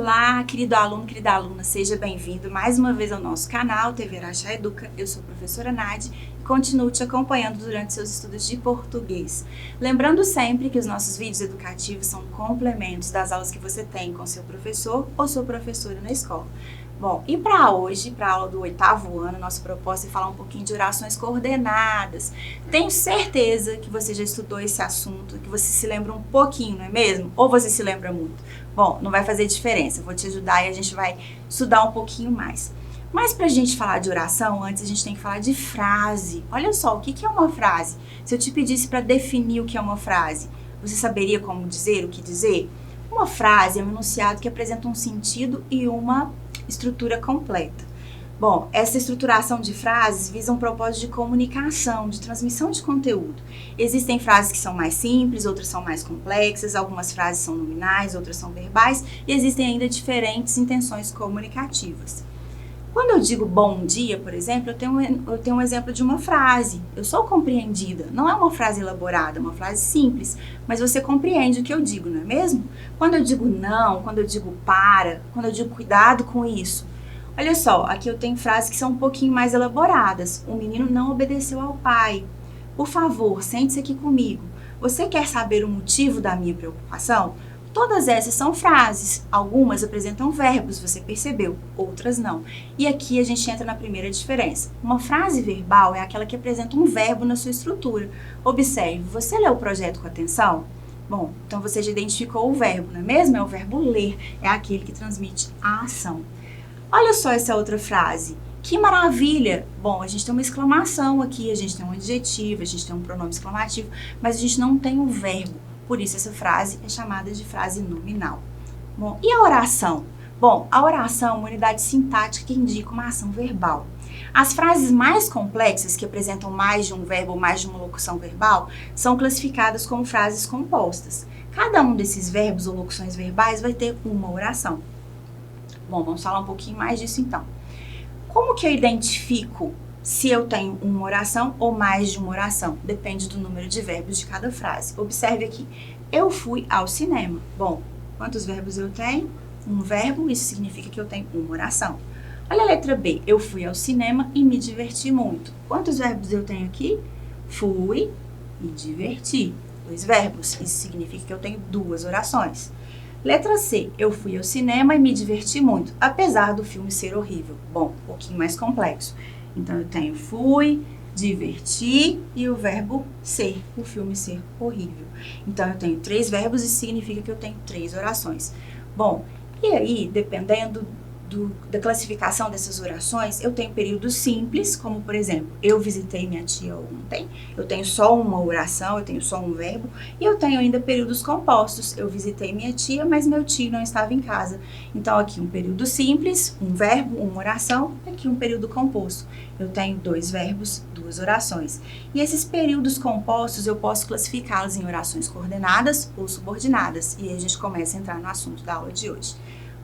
Olá, querido aluno, querida aluna, seja bem-vindo mais uma vez ao nosso canal TV Araxá Educa. Eu sou a professora Nadi e continuo te acompanhando durante seus estudos de português. Lembrando sempre que os nossos vídeos educativos são complementos das aulas que você tem com seu professor ou sua professora na escola. Bom, e para hoje, para a aula do 8º ano, nossa proposta é falar um pouquinho de orações coordenadas. Tenho certeza que você já estudou esse assunto, que você se lembra um pouquinho, não é mesmo? Ou você se lembra muito? Bom, não vai fazer diferença, eu vou te ajudar e a gente vai estudar um pouquinho mais. Mas para a gente falar de oração, antes a gente tem que falar de frase. Olha só, o que é uma frase? Se eu te pedisse para definir o que é uma frase, você saberia como dizer, o que dizer? Uma frase é um enunciado que apresenta um sentido e uma estrutura completa. Bom, essa estruturação de frases visa um propósito de comunicação, de transmissão de conteúdo. Existem frases que são mais simples, outras são mais complexas, algumas frases são nominais, outras são verbais, e existem ainda diferentes intenções comunicativas. Quando eu digo bom dia, por exemplo, eu tenho um exemplo de uma frase. Eu sou compreendida. Não é uma frase elaborada, é uma frase simples, mas você compreende o que eu digo, não é mesmo? Quando eu digo não, quando eu digo para, quando eu digo cuidado com isso. Olha só, aqui eu tenho frases que são um pouquinho mais elaboradas. O menino não obedeceu ao pai. Por favor, sente-se aqui comigo. Você quer saber o motivo da minha preocupação? Todas essas são frases, algumas apresentam verbos, você percebeu, outras não. E aqui a gente entra na primeira diferença. Uma frase verbal é aquela que apresenta um verbo na sua estrutura. Observe, você leu o projeto com atenção? Bom, então você já identificou o verbo, não é mesmo? É o verbo ler, é aquele que transmite a ação. Olha só essa outra frase. Que maravilha! Bom, a gente tem uma exclamação aqui, a gente tem um adjetivo, a gente tem um pronome exclamativo, mas a gente não tem um verbo. Por isso, essa frase é chamada de frase nominal. Bom, e a oração? Bom, a oração é uma unidade sintática que indica uma ação verbal. As frases mais complexas, que apresentam mais de um verbo ou mais de uma locução verbal, são classificadas como frases compostas. Cada um desses verbos ou locuções verbais vai ter uma oração. Bom, vamos falar um pouquinho mais disso então. Como que eu identifico se eu tenho uma oração ou mais de uma oração? Depende do número de verbos de cada frase. Observe aqui, eu fui ao cinema. Bom, quantos verbos eu tenho? Um verbo, isso significa que eu tenho uma oração. Olha a letra B, eu fui ao cinema e me diverti muito. Quantos verbos eu tenho aqui? Fui e diverti. 2 verbos, isso significa que eu tenho 2 orações. Letra C, eu fui ao cinema e me diverti muito, apesar do filme ser horrível. Bom, um pouquinho mais complexo. Então, eu tenho fui, diverti e o verbo ser, o filme ser horrível. Então, eu tenho 3 verbos e significa que eu tenho 3 orações. Bom, e aí, dependendo da classificação dessas orações, eu tenho períodos simples, como por exemplo, eu visitei minha tia ontem, eu tenho só uma oração, eu tenho só um verbo, e eu tenho ainda períodos compostos, eu visitei minha tia, mas meu tio não estava em casa. Então aqui um período simples, um verbo, uma oração, aqui um período composto. Eu tenho 2 verbos, 2 orações. E esses períodos compostos eu posso classificá-los em orações coordenadas ou subordinadas, e aí a gente começa a entrar no assunto da aula de hoje.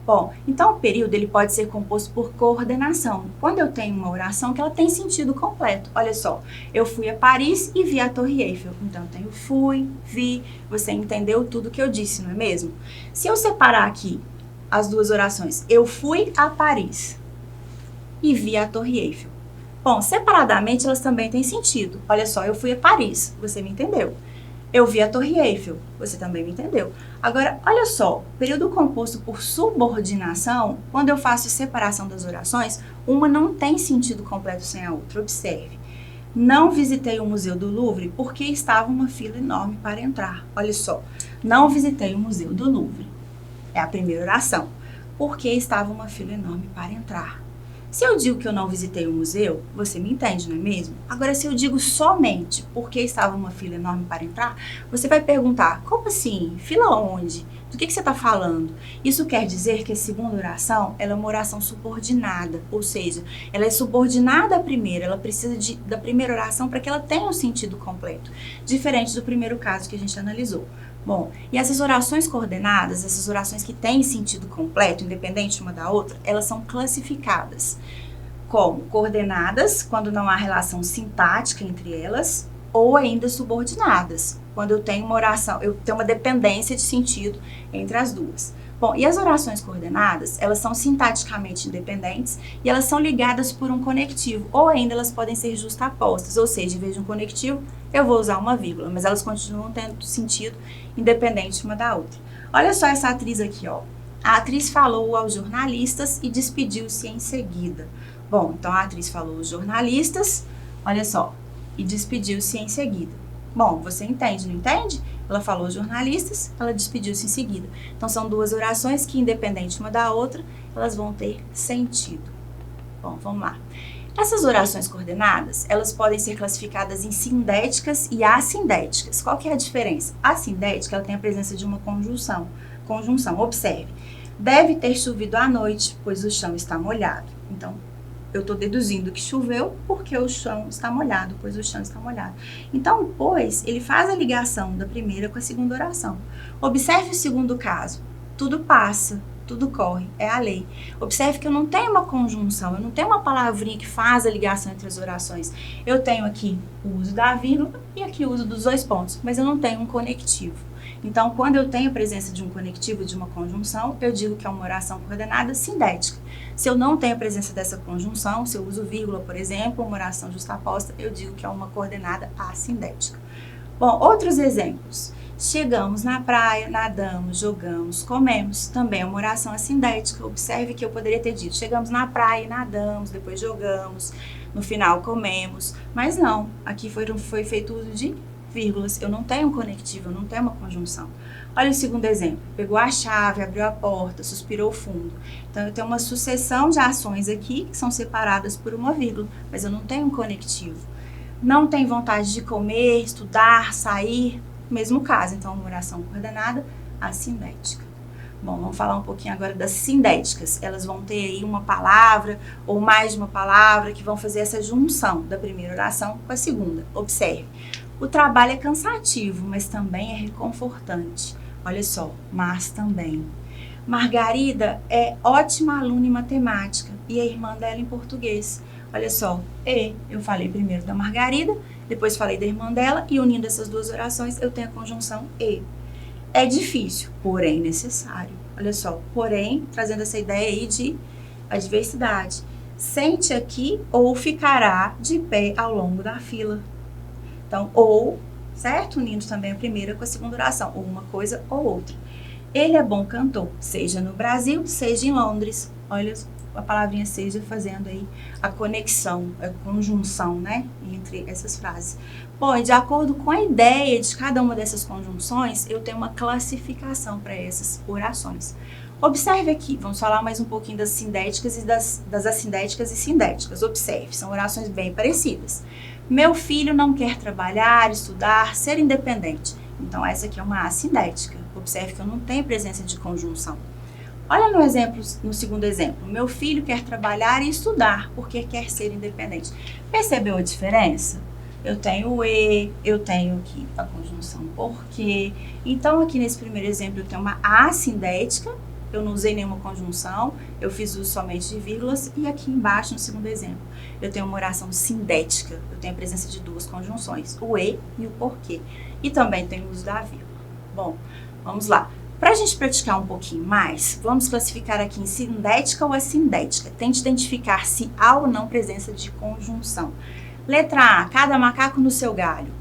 Bom, então o período ele pode ser composto por coordenação. Quando eu tenho uma oração que ela tem sentido completo. Olha só, eu fui a Paris e vi a Torre Eiffel. Então eu tenho fui, vi, você entendeu tudo que eu disse, não é mesmo? Se eu separar aqui as 2 orações, eu fui a Paris e vi a Torre Eiffel. Bom, separadamente elas também têm sentido. Olha só, eu fui a Paris, você me entendeu? Eu vi a Torre Eiffel, você também me entendeu. Agora, olha só, período composto por subordinação, quando eu faço separação das orações, uma não tem sentido completo sem a outra. Observe. Não visitei o Museu do Louvre porque estava uma fila enorme para entrar. Olha só, não visitei o Museu do Louvre. É a primeira oração. Porque estava uma fila enorme para entrar. Se eu digo que eu não visitei o museu, você me entende, não é mesmo? Agora, se eu digo somente porque estava uma fila enorme para entrar, você vai perguntar, como assim? Fila onde? Do que você está falando? Isso quer dizer que a segunda oração ela é uma oração subordinada, ou seja, ela é subordinada à primeira, ela precisa da primeira oração para que ela tenha um sentido completo, diferente do primeiro caso que a gente analisou. Bom, e essas orações coordenadas, essas orações que têm sentido completo, independente uma da outra, elas são classificadas como coordenadas, quando não há relação sintática entre elas, ou ainda subordinadas, quando eu tenho uma oração, eu tenho uma dependência de sentido entre as duas. Bom, e as orações coordenadas, elas são sintaticamente independentes e elas são ligadas por um conectivo, ou ainda elas podem ser justapostas, ou seja, em vez de um conectivo, eu vou usar uma vírgula, mas elas continuam tendo sentido independente uma da outra. Olha só essa atriz aqui, ó. A atriz falou aos jornalistas e despediu-se em seguida. Bom, então a atriz falou aos jornalistas, olha só, e despediu-se em seguida. Bom, você entende, não entende? Ela falou aos jornalistas, ela despediu-se em seguida. Então, são duas orações que, independente uma da outra, elas vão ter sentido. Bom, vamos lá. Essas orações coordenadas, elas podem ser classificadas em sindéticas e assindéticas. Qual que é a diferença? A sindética, ela tem a presença de uma conjunção. Observe. Deve ter chovido à noite, pois o chão está molhado. Então, eu estou deduzindo que choveu porque o chão está molhado, pois o chão está molhado. Então, pois, ele faz a ligação da primeira com a segunda oração. Observe o segundo caso. Tudo passa, tudo corre, é a lei. Observe que eu não tenho uma conjunção, eu não tenho uma palavrinha que faz a ligação entre as orações. Eu tenho aqui o uso da vírgula e aqui o uso dos dois pontos, mas eu não tenho um conectivo. Então, quando eu tenho a presença de um conectivo, de uma conjunção, eu digo que é uma oração coordenada sindética. Se eu não tenho a presença dessa conjunção, se eu uso vírgula, por exemplo, uma oração justaposta, eu digo que é uma coordenada assindética. Bom, outros exemplos. Chegamos na praia, nadamos, jogamos, comemos. Também é uma oração assindética. Observe que eu poderia ter dito, chegamos na praia, nadamos, depois jogamos, no final comemos. Mas não, aqui foi feito uso de vírgulas. Eu não tenho um conectivo, eu não tenho uma conjunção. Olha o segundo exemplo. Pegou a chave, abriu a porta, suspirou fundo. Então, eu tenho uma sucessão de ações aqui que são separadas por uma vírgula, mas eu não tenho um conectivo. Não tem vontade de comer, estudar, sair, mesmo caso. Então, uma oração coordenada assindética. Bom, vamos falar um pouquinho agora das sindéticas. Elas vão ter aí uma palavra ou mais de uma palavra que vão fazer essa junção da primeira oração com a segunda. Observe. O trabalho é cansativo, mas também é reconfortante. Olha só, mas também. Margarida é ótima aluna em matemática e a irmã dela em português. Olha só, eu falei primeiro da Margarida, depois falei da irmã dela e unindo essas duas orações eu tenho a conjunção e. É difícil, porém necessário. Olha só, porém, trazendo essa ideia aí de adversidade. Sente aqui ou ficará de pé ao longo da fila. Então, ou, certo? Unindo também a primeira com a segunda oração, ou uma coisa ou outra. Ele é bom cantor, seja no Brasil, seja em Londres. Olha a palavrinha seja fazendo aí a conexão, a conjunção, né? Entre essas frases. Bom, e de acordo com a ideia de cada uma dessas conjunções, eu tenho uma classificação para essas orações. Observe aqui, vamos falar mais um pouquinho das sindéticas e das assindéticas e sindéticas. Observe, são orações bem parecidas. Meu filho não quer trabalhar, estudar, ser independente. Então, essa aqui é uma assindética. Observe que eu não tenho presença de conjunção. Olha no segundo exemplo. Meu filho quer trabalhar e estudar porque quer ser independente. Percebeu a diferença? Eu tenho o e, eu tenho aqui a conjunção porque. Então, aqui nesse primeiro exemplo, eu tenho uma assindética. Eu não usei nenhuma conjunção, eu fiz uso somente de vírgulas. E aqui embaixo, no segundo exemplo, eu tenho uma oração sindética. Eu tenho a presença de duas conjunções, o e e o porquê. E também tenho o uso da vírgula. Bom, vamos lá. Para a gente praticar um pouquinho mais, vamos classificar aqui em sindética ou assindética. Tente identificar se há ou não presença de conjunção. Letra A, cada macaco no seu galho.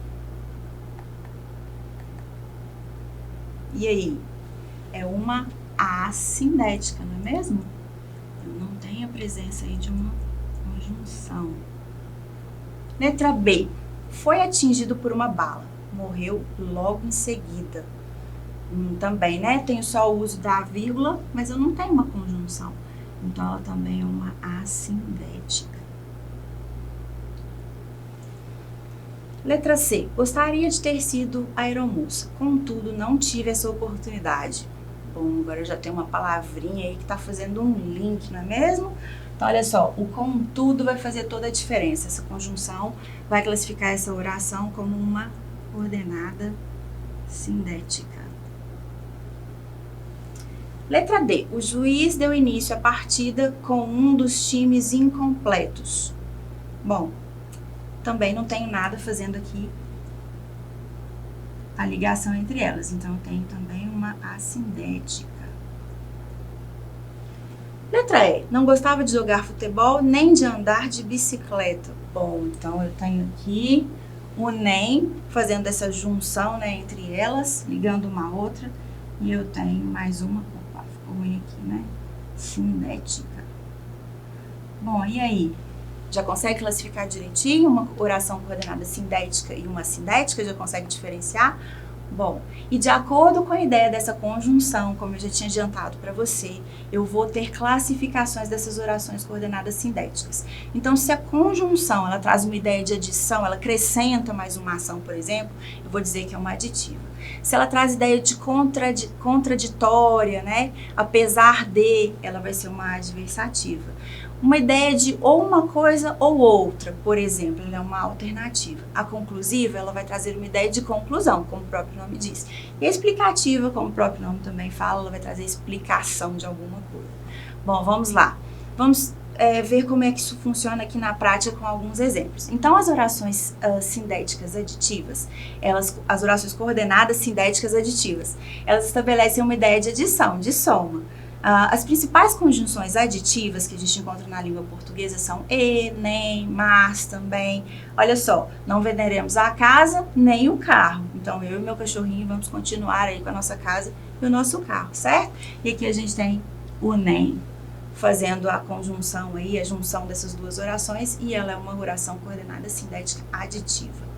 E aí? É uma assindética, não é mesmo? Eu não tenho a presença aí de uma conjunção. Letra B. Foi atingido por uma bala. Morreu logo em seguida. Também, né? Tenho só o uso da vírgula, mas eu não tenho uma conjunção. Então, ela também é uma assindética. Letra C. Gostaria de ter sido aeromoça, contudo, não tive essa oportunidade. Bom, agora eu já tenho uma palavrinha aí que está fazendo um link, não é mesmo? Então, olha só, o contudo vai fazer toda a diferença. Essa conjunção vai classificar essa oração como uma coordenada sindética. Letra D. O juiz deu início à partida com um dos times incompletos. Bom, também não tenho nada fazendo aqui a ligação entre elas. Então, eu tenho também uma assindética. Letra E. Não gostava de jogar futebol nem de andar de bicicleta. Bom, então eu tenho aqui o nem, fazendo essa junção, né, entre elas, ligando uma a outra. E eu tenho mais uma, opa, ficou ruim aqui, né? Sindética. Bom, e aí? Já consegue classificar direitinho uma oração coordenada sindética e uma assindética? Já consegue diferenciar? Bom, e de acordo com a ideia dessa conjunção, como eu já tinha adiantado para você, eu vou ter classificações dessas orações coordenadas sindéticas. Então, se a conjunção ela traz uma ideia de adição, ela acrescenta mais uma ação, por exemplo, eu vou dizer que é uma aditiva. Se ela traz ideia de contraditória, né? Apesar de, ela vai ser uma adversativa. Uma ideia de ou uma coisa ou outra, por exemplo, ela é uma alternativa. A conclusiva, ela vai trazer uma ideia de conclusão, como o próprio nome diz. E a explicativa, como o próprio nome também fala, ela vai trazer explicação de alguma coisa. Bom, vamos lá. Vamos ver como é que isso funciona aqui na prática com alguns exemplos. Então, as orações sindéticas aditivas, as orações coordenadas sindéticas aditivas, elas estabelecem uma ideia de adição, de soma. As principais conjunções aditivas que a gente encontra na língua portuguesa são e, nem, mas também. Olha só, não venderemos a casa nem o carro. Então, eu e meu cachorrinho vamos continuar aí com a nossa casa e o nosso carro, certo? E aqui a gente tem o nem, fazendo a conjunção aí, a junção dessas duas orações, e ela é uma oração coordenada sindética aditiva.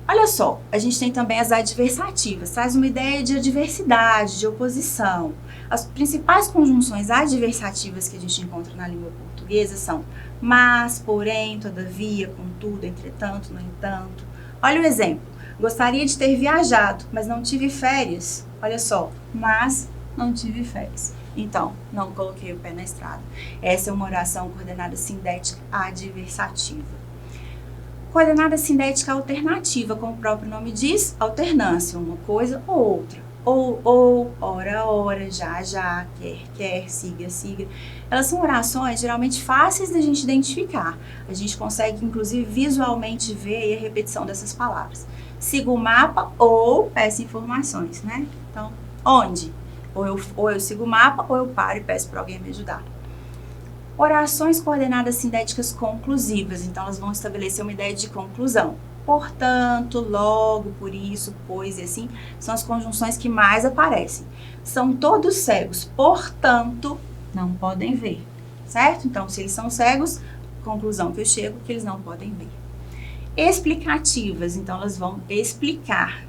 Olha só, a gente tem também as adversativas, traz uma ideia de adversidade, de oposição. As principais conjunções adversativas que a gente encontra na língua portuguesa são mas, porém, todavia, contudo, entretanto, no entanto. Olha o exemplo. Gostaria de ter viajado, mas não tive férias. Olha só, mas não tive férias. Então, não coloquei o pé na estrada. Essa é uma oração coordenada sindética adversativa. Coordenada sindética alternativa, como o próprio nome diz, alternância, uma coisa ou outra. Ou, ora, já, quer, siga. Elas são orações geralmente fáceis da gente identificar. A gente consegue, inclusive, visualmente ver a repetição dessas palavras. Siga o mapa ou peça informações, né? Então, onde? Ou eu sigo o mapa ou eu paro e peço para alguém me ajudar. Orações coordenadas sindéticas conclusivas, então elas vão estabelecer uma ideia de conclusão. Portanto, logo, por isso, pois e assim, são as conjunções que mais aparecem. São todos cegos, portanto, não podem ver, certo? Então, se eles são cegos, conclusão que eu chego, que eles não podem ver. Explicativas, então elas vão explicar.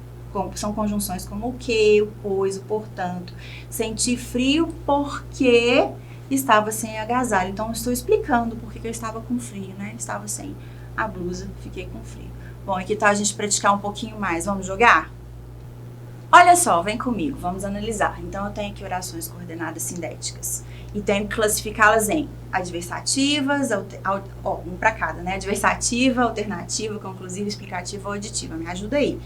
São conjunções como o que, o pois, o portanto. Sentir frio porque estava sem agasalho. Então, eu estou explicando por que eu estava com frio, né? Estava sem a blusa, fiquei com frio. Bom, aqui tá a gente praticar um pouquinho mais. Vamos jogar? Olha só, vem comigo, vamos analisar. Então, eu tenho aqui orações coordenadas sindéticas. E tenho que classificá-las em adversativas, um para cada, né? Adversativa, alternativa, conclusiva, explicativa ou aditiva. Me ajuda aí.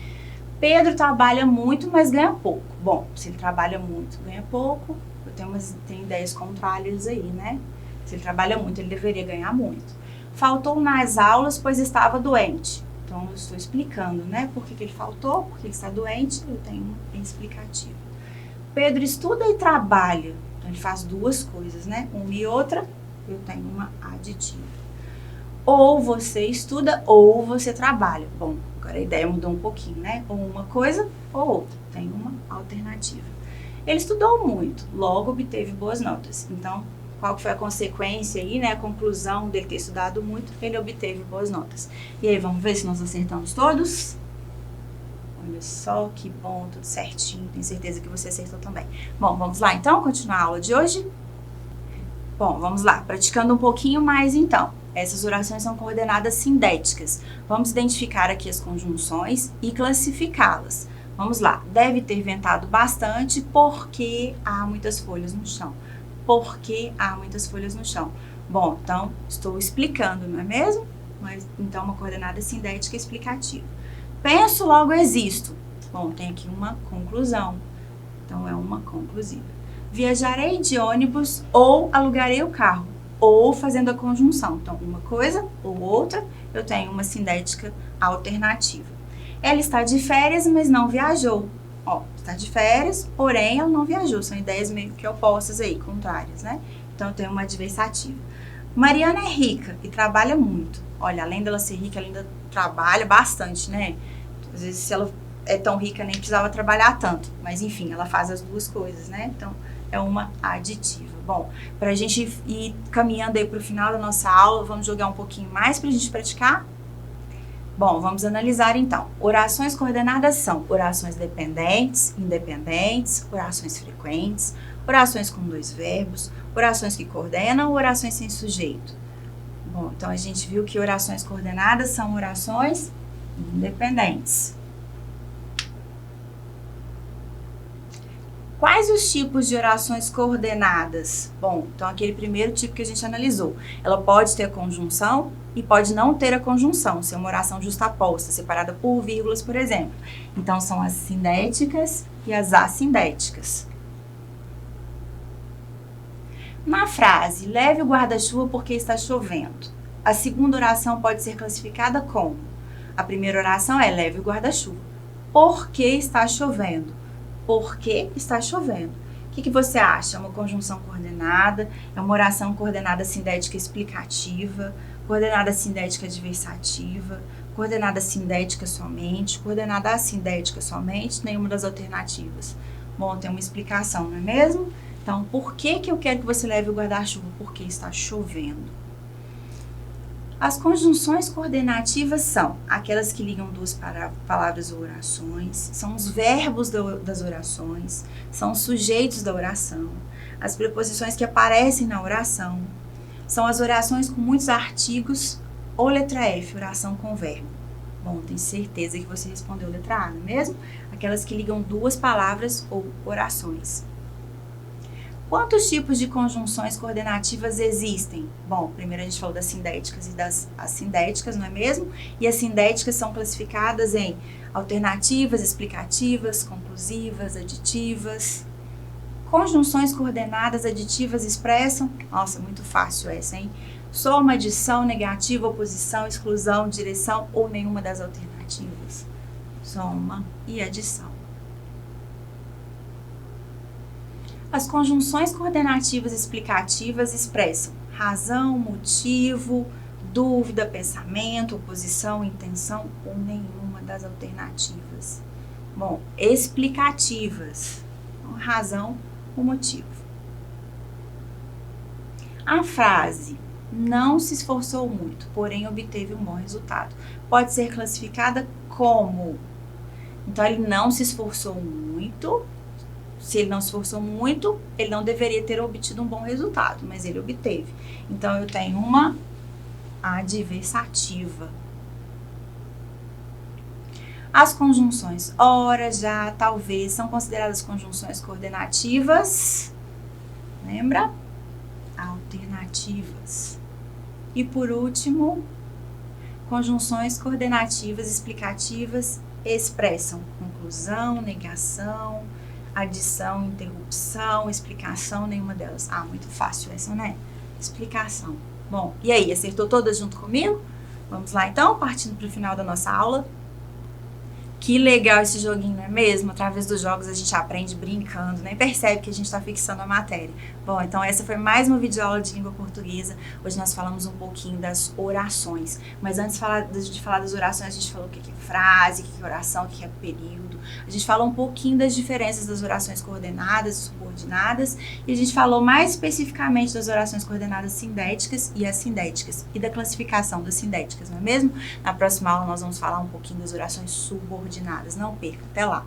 Pedro trabalha muito, mas ganha pouco. Bom, se ele trabalha muito, ganha pouco, tem ideias contrárias aí, né? Se ele trabalha muito, ele deveria ganhar muito. Faltou nas aulas, pois estava doente. Então, eu estou explicando, né? Por que ele faltou, porque ele está doente, eu tenho uma explicativa. Pedro estuda e trabalha. Então, ele faz duas coisas, né? Uma e outra, eu tenho uma aditiva. Ou você estuda, ou você trabalha. Bom, agora a ideia mudou um pouquinho, né? Ou uma coisa, ou outra. Tem uma alternativa. Ele estudou muito, logo obteve boas notas. Então, qual foi a consequência aí, né? A conclusão dele ter estudado muito, ele obteve boas notas. E aí, vamos ver se nós acertamos todos? Olha só, que bom, tudo certinho. Tenho certeza que você acertou também. Bom, vamos lá então, continuar a aula de hoje? Bom, vamos lá, praticando um pouquinho mais então. Essas orações são coordenadas sindéticas. Vamos identificar aqui as conjunções e classificá-las. Vamos lá, deve ter ventado bastante porque há muitas folhas no chão. Porque há muitas folhas no chão. Bom, então, estou explicando, não é mesmo? Mas, então, uma coordenada sindética explicativa. Penso, logo existo. Bom, tem aqui uma conclusão. Então, é uma conclusiva. Viajarei de ônibus ou alugarei o carro. Ou fazendo a conjunção. Então, uma coisa ou outra, eu tenho uma sindética alternativa. Ela está de férias, mas não viajou. Ó, está de férias, porém ela não viajou. São ideias meio que opostas aí, contrárias, né? Então, eu tenho uma adversativa. Mariana é rica e trabalha muito. Olha, além dela ser rica, ela ainda trabalha bastante, né? Às vezes, se ela é tão rica, nem precisava trabalhar tanto. Mas, enfim, ela faz as duas coisas, né? Então, é uma aditiva. Bom, para a gente ir caminhando aí para o final da nossa aula, vamos jogar um pouquinho mais para a gente praticar? Bom, vamos analisar então. Orações coordenadas são orações dependentes, independentes, orações frequentes, orações com dois verbos, orações que coordenam ou orações sem sujeito. Bom, então a gente viu que orações coordenadas são orações independentes. Quais os tipos de orações coordenadas? Bom, então aquele primeiro tipo que a gente analisou. Ela pode ter a conjunção e pode não ter a conjunção, ser uma oração justaposta, separada por vírgulas, por exemplo. Então, são as sindéticas e as assindéticas. Na frase, leve o guarda-chuva porque está chovendo. A segunda oração pode ser classificada como? A primeira oração é leve o guarda-chuva. Por que está chovendo? Porque está chovendo. O que você acha? É uma conjunção coordenada? É uma oração coordenada sindética explicativa? Coordenada sindética adversativa? Coordenada sindética somente? Coordenada assindética somente? Nenhuma das alternativas. Bom, tem uma explicação, não é mesmo? Então, por que eu quero que você leve o guarda-chuva? Porque está chovendo. As conjunções coordenativas são aquelas que ligam duas palavras ou orações, são os verbos das orações, são os sujeitos da oração, as preposições que aparecem na oração, são as orações com muitos artigos ou letra F, oração com verbo. Bom, tenho certeza que você respondeu letra A, não é mesmo? Aquelas que ligam duas palavras ou orações. Quantos tipos de conjunções coordenativas existem? Bom, primeiro a gente falou das sindéticas e das assindéticas, não é mesmo? E as sindéticas são classificadas em alternativas, explicativas, conclusivas, aditivas. Conjunções coordenadas aditivas expressam, nossa, muito fácil essa, hein? Soma, adição, negativa, oposição, exclusão, direção ou nenhuma das alternativas. Soma e adição. As conjunções coordenativas explicativas expressam razão, motivo, dúvida, pensamento, oposição, intenção ou nenhuma das alternativas. Bom, explicativas, razão ou motivo. A frase não se esforçou muito, porém obteve um bom resultado. Pode ser classificada como? Então, ele não se esforçou muito. Se ele não se esforçou muito, ele não deveria ter obtido um bom resultado, mas ele obteve. Então, eu tenho uma adversativa. As conjunções ora, já, talvez, são consideradas conjunções coordenativas. Lembra? Alternativas. E, por último, conjunções coordenativas explicativas expressam conclusão, negação, adição, interrupção, explicação, nenhuma delas. Ah, muito fácil essa, né? Explicação. Bom, e aí, acertou todas junto comigo? Vamos lá, então, partindo para o final da nossa aula. Que legal esse joguinho, não é mesmo? Através dos jogos a gente aprende brincando, nem percebe que a gente está fixando a matéria. Bom, então essa foi mais uma videoaula de língua portuguesa. Hoje nós falamos um pouquinho das orações. Mas antes de falar das orações, a gente falou o que é frase, o que é oração, o que é período. A gente falou um pouquinho das diferenças das orações coordenadas e subordinadas. E a gente falou mais especificamente das orações coordenadas sindéticas e assindéticas. E da classificação das sindéticas, não é mesmo? Na próxima aula nós vamos falar um pouquinho das orações subordinadas. Não perca, até lá!